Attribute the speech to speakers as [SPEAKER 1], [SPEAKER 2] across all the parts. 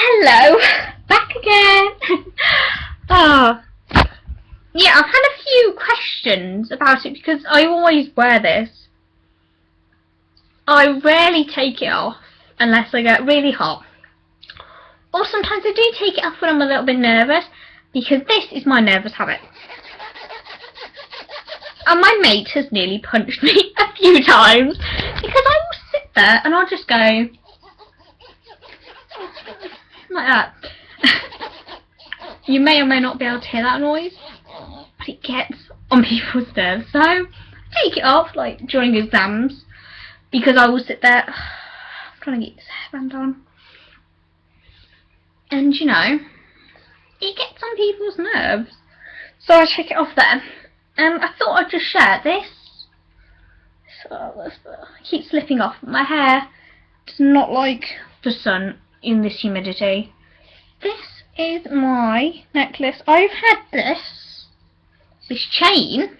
[SPEAKER 1] Hello, back again. Oh, yeah, I've had a few questions about it because I always wear this. I rarely take it off unless I get really hot. Or sometimes I do take it off when I'm a little bit nervous because this is my nervous habit. And my mate has nearly punched me a few times because I will sit there and I'll just go like that. You may or may not be able to hear that noise, but it gets on people's nerves. So I take it off like during exams because I will sit there. I'm trying to get this hairband on, and you know, it gets on people's nerves. So I take it off there. I thought I'd just share this. So it keeps slipping off. My hair does not like the sun in this humidity. This is my necklace. I've had this chain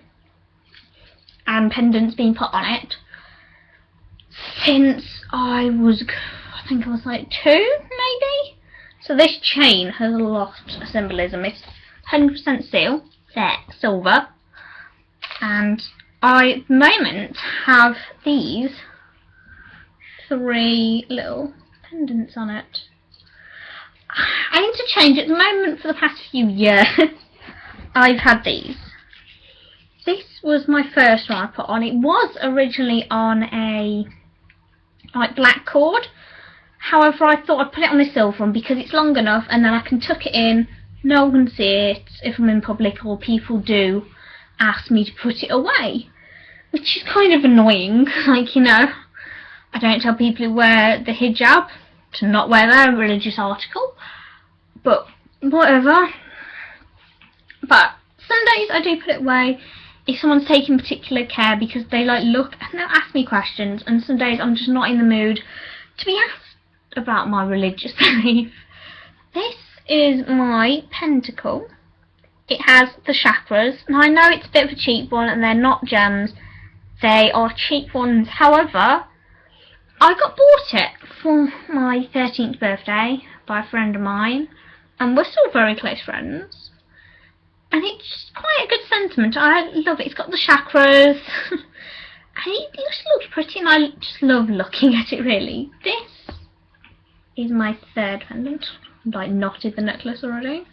[SPEAKER 1] and pendants being put on it since I think I was like 2 maybe. So this chain has lost a symbolism. It's 100% silver, and I at the moment have these 3 little pendants on it. I need to change it. At the moment, for the past few years, I've had these. This was my first one I put on. It was originally on a black cord. However, I thought I'd put it on the silver one because it's long enough and then I can tuck it in. No one can see it if I'm in public, or people do ask me to put it away, which is kind of annoying. Like, you know, I don't tell people who wear the hijab to not wear their religious article, but whatever. But some days I do put it away if someone's taking particular care because they look and they'll ask me questions, and some days I'm just not in the mood to be asked about my religious belief. This is my pentacle. It has the chakras. Now I know it's a bit of a cheap one and they're not gems, they are cheap ones. However, I got bought it for my 13th birthday by a friend of mine, and we're still very close friends. And it's quite a good sentiment. I love it. It's got the chakras, and it just looks pretty, and I just love looking at it, really. This is my 3rd pendant. I've knotted the necklace already.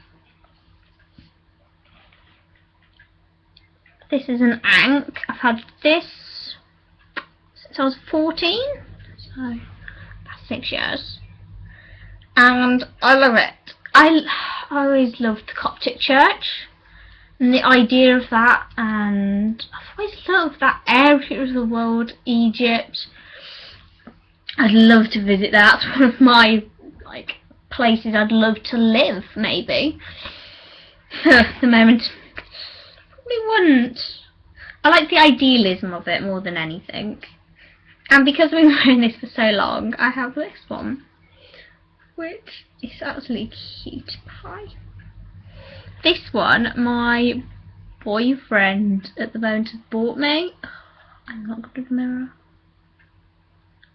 [SPEAKER 1] This is an ankh. I've had this since I was 14. So, about 6 years. And I love it. I always loved the Coptic church and the idea of that, and I've always loved that area of the world, Egypt. I'd love to visit that. That's one of my places I'd love to live, maybe. At the moment, probably wouldn't. I like the idealism of it more than anything. And because I've been wearing this for so long, I have this one, which is absolutely cute pie. This one, my boyfriend at the moment has bought me. I'm not good with the mirror.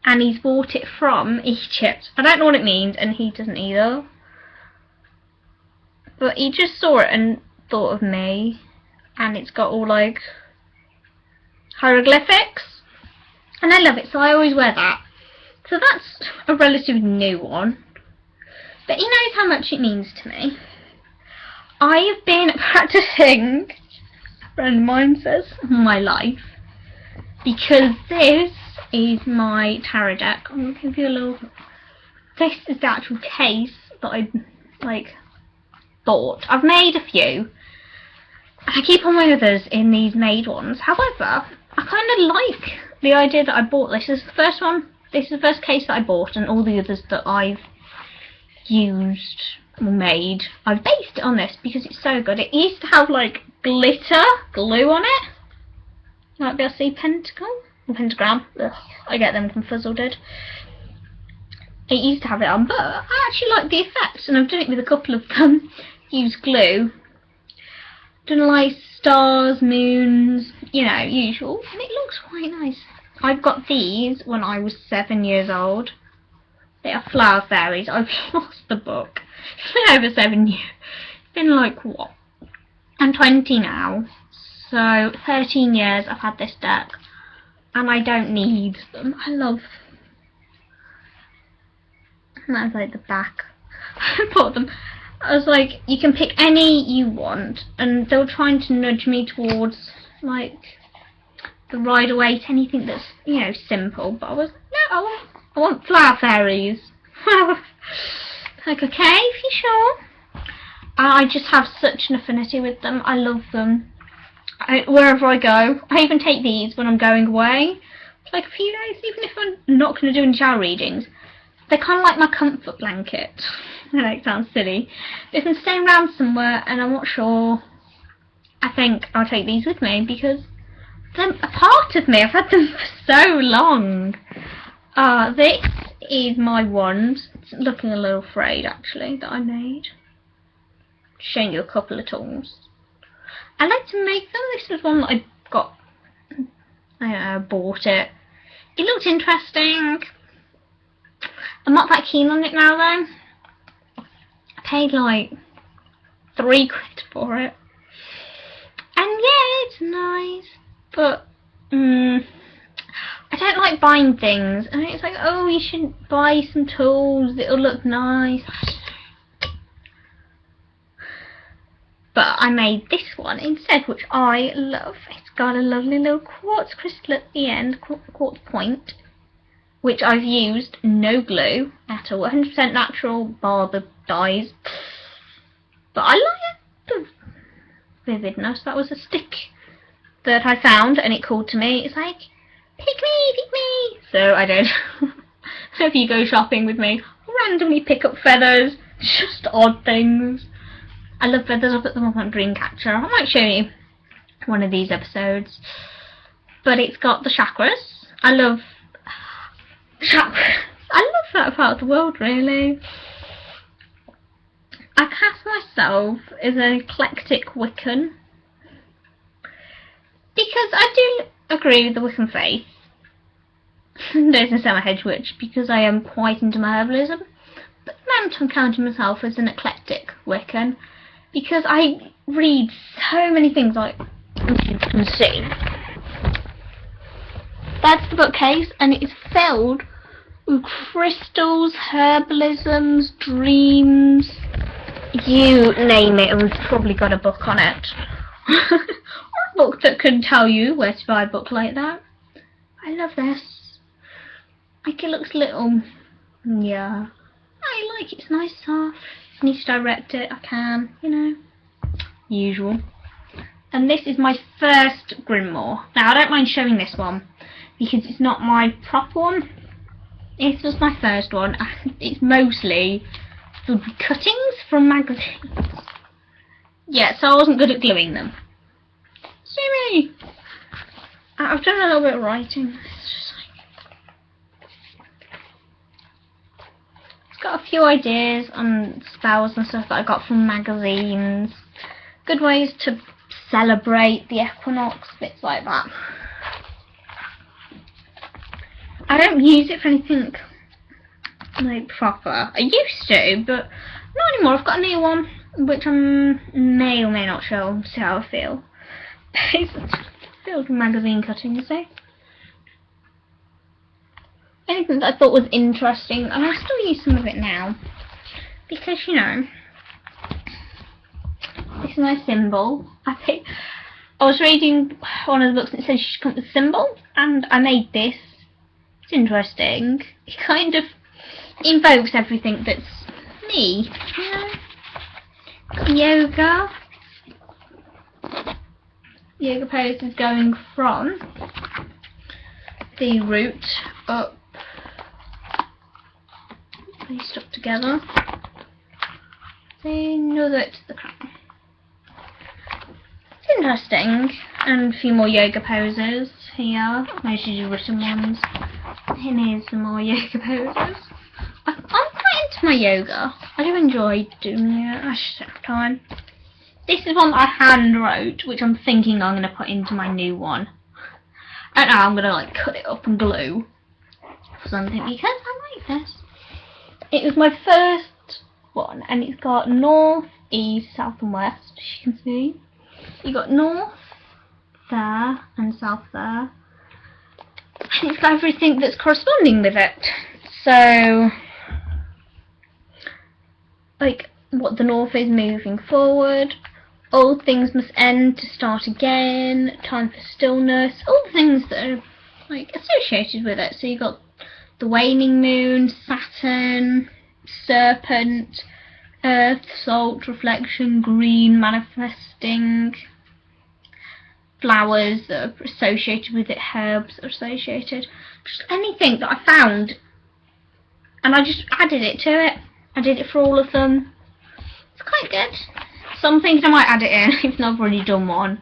[SPEAKER 1] And he's bought it from Egypt. I don't know what it means, and he doesn't either. But he just saw it and thought of me. And it's got all hieroglyphics. And I love it, so I always wear that. So that's a relatively new one. But he knows how much it means to me. I have been practicing, a friend of mine says, my life. Because this is my tarot deck. I'm going to give you a little... This is the actual case that I, bought. I've made a few. I keep on my others in these made ones. However, I kind of like the idea that I bought this. This is the first one. This is the first case that I bought, and all the others that I've used or made, I've based it on this because it's so good. It used to have glitter glue on it. You might be able to see pentagram. Ugh, I get them confuzzled. It used to have it on, but I actually like the effects, and I've done it with a couple of them. Used glue. Done stars, moons, you know, usual, and it looks quite nice. I've got these when I was 7 years old. They are flower fairies. I've lost the book. It's been over 7 years. It's been like, what? I'm 20 now. So 13 years I've had this deck. And I don't need them. I love... And that's like the back. I bought them. I was like, you can pick any you want. And they were trying to nudge me towards, like, the Rider-Waite, anything that's, you know, simple. But I was, no, I want flower fairies. Like, okay, if you're sure. I just have such an affinity with them. I love them. Wherever I go. I even take these when I'm going away. For like a few days, even if I'm not going to do any shower readings. They're kind of like my comfort blanket. I know it sounds silly. If I'm staying around somewhere and I'm not sure, I think I'll take these with me because they're a part of me. I've had them for so long. This is my wand. It's looking a little frayed actually, that I made. Showing you a couple of tools. I like to make them. This was one that I got, I don't know, bought it. It looked interesting. I'm not that keen on it now though. I paid like £3 for it. And yeah, it's nice. But, I don't like buying things. And it's like, oh, you should buy some tools. It'll look nice. But I made this one instead, which I love. It's got a lovely little quartz crystal at the end, quartz point, which I've used no glue at all, 100% natural, bar the dyes. But I like the vividness. That was a stick that I found, and it called to me. It's like, pick me, pick me. So I don't. So if you go shopping with me, randomly pick up feathers, just odd things. I love feathers. I'll put them up on Dreamcatcher. I might show you one of these episodes. But it's got the chakras. I love chakras. I love that part of the world, really. I class myself as an eclectic Wiccan. Because I do agree with the Wiccan faith. Don't say I'm a hedge witch, because I am quite into my herbalism. But I'm counting myself as an eclectic Wiccan. Because I read so many things, like you can see. That's the bookcase, and it's filled with crystals, herbalisms, dreams, you name it, and we've probably got a book on it. Or a book that can tell you where to buy a book like that. I love this. Like, it looks little, yeah. I like it, it's nice, soft. If I need to direct it, I can, you know, usual. And this is my first Grimoire. Now, I don't mind showing this one, because it's not my proper one. This was my first one, and it's mostly filled with cuttings from magazines. Yeah, so I wasn't good at gluing them. See me! I've done a little bit of writing. Got a few ideas on spells and stuff that I got from magazines. Good ways to celebrate the equinox, bits like that. I don't use it for anything like proper. I used to, but not anymore. I've got a new one, which I may or may not show, see how I feel. It's filled with magazine cuttings, see? Anything that I thought was interesting, and I still use some of it now, because, you know, this is my symbol. I was reading one of the books and it says you should come up with a symbol, and I made this. It's interesting. It kind of invokes everything that's me, you know. Got yoga poses going from the root up, stuck together, then nose it to the crown. It's interesting, and a few more yoga poses here, mostly the written ones, and here's some more yoga poses. I'm quite into my yoga. I do enjoy doing it. I just don't have time. This is one that I hand wrote, which I'm thinking I'm going to put into my new one. I don't know, I'm going to like cut it up and glue or something, because I like this. it was my first one, and it's got north, east, south and west, as you can see. You got north there and south there. And it's got everything that's corresponding with it. So, like, what the north is moving forward, all things must end to start again, time for stillness, all the things that are like associated with it. So you got the waning moon, Saturn, serpent, earth, salt, reflection, green, manifesting, flowers that are associated with it, herbs that are associated, just anything that I found, and I just added it to it. I did it for all of them. It's quite good. Some things I might add it in, even though I've already done one.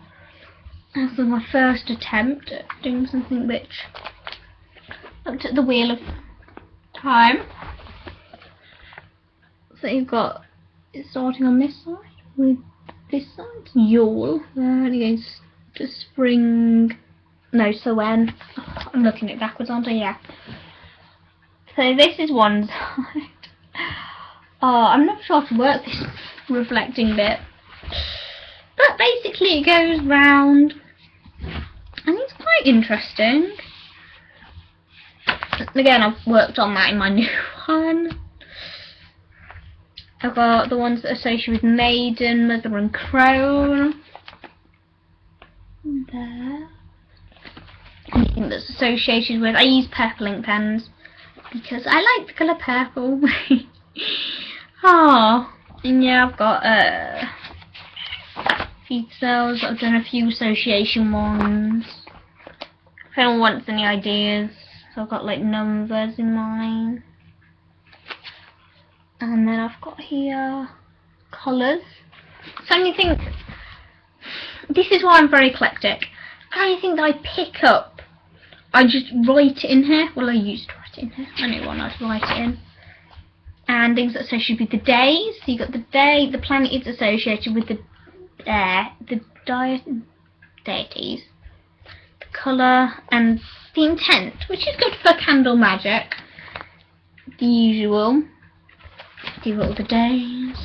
[SPEAKER 1] This was my first attempt at doing something which looked at the wheel of time. So you've got it starting on this side with this side, Yule, and it goes to spring. No, so when? Oh, I'm looking at it backwards, aren't I? Yeah. So this is one side. Oh, I'm not sure how to work this reflecting bit. But basically it goes round, and it's quite interesting. Again, I've worked on that in my new one. I've got the ones that are associated with Maiden, Mother and Crone. There. Anything that's associated with, I use purple ink pens because I like the colour purple. Oh, and yeah, I've got feed cells. I've done a few association ones. If anyone wants any ideas, so I've got like numbers in mine. And then I've got here colours. So anything, this is why I'm very eclectic. Anything that I pick up, I just write it in here. Well, I used to write it in here. I knew one I'd write it in. And things that are associated with the days. So you got the day, the planet is associated with the deities, the colour, and the intent, which is good for candle magic. The usual. Do all the days.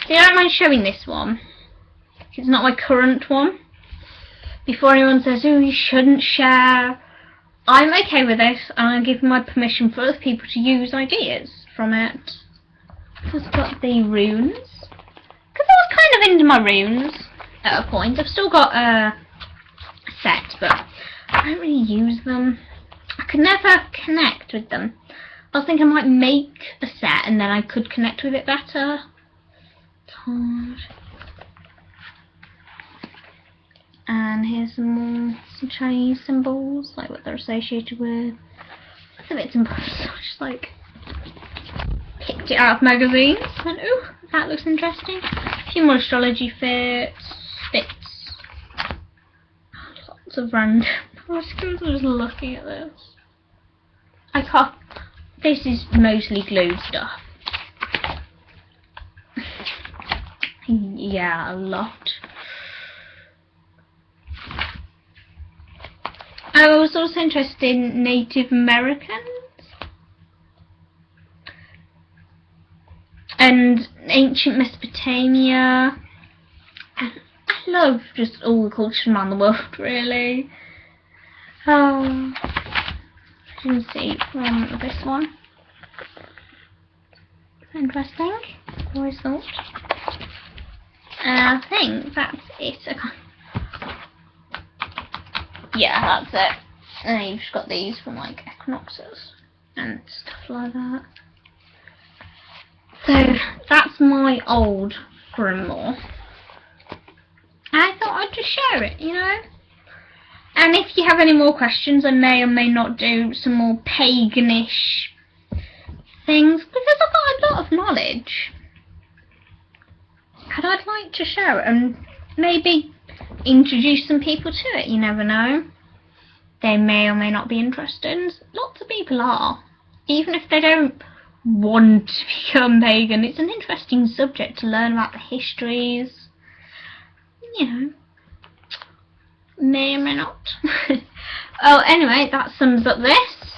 [SPEAKER 1] So I don't mind showing this one. It's not my current one. Before anyone says, oh, you shouldn't share, I'm okay with this, and I give my permission for other people to use ideas from it. I've got the runes, because I was kind of into my runes at a point. I've still got a set, but I don't really use them. I could never connect with them. I was thinking I might make a set and then I could connect with it better. It's hard. And here's some Chinese symbols, like what they're associated with. Lots of bits and bobs. I just like picked it out of magazines. And ooh, that looks interesting. A few more astrology bits. Lots of random articles. I'm just looking at this. I can't. This is mostly glued stuff. Yeah, a lot. I was also interested in Native Americans and ancient Mesopotamia. And I love just all the cultures around the world, really. You can see from this one. Interesting. Always thought. I think that's it. Yeah, that's it. And then you've just got these from like equinoxes and stuff like that. So that's my old grimoire. I thought I'd just share it, you know. And if you have any more questions, I may or may not do some more paganish things, because I've got a lot of knowledge. And I'd like to share it and maybe introduce some people to it, you never know. They may or may not be interested, and lots of people are. Even if they don't want to become pagan, it's an interesting subject to learn about the histories, you know. May or may not. Oh, anyway, that sums up this.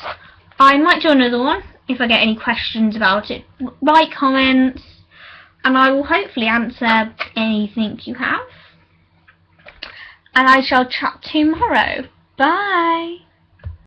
[SPEAKER 1] I might do another one if I get any questions about it. Write comments, and I will hopefully answer anything you have. And I shall chat tomorrow. Bye!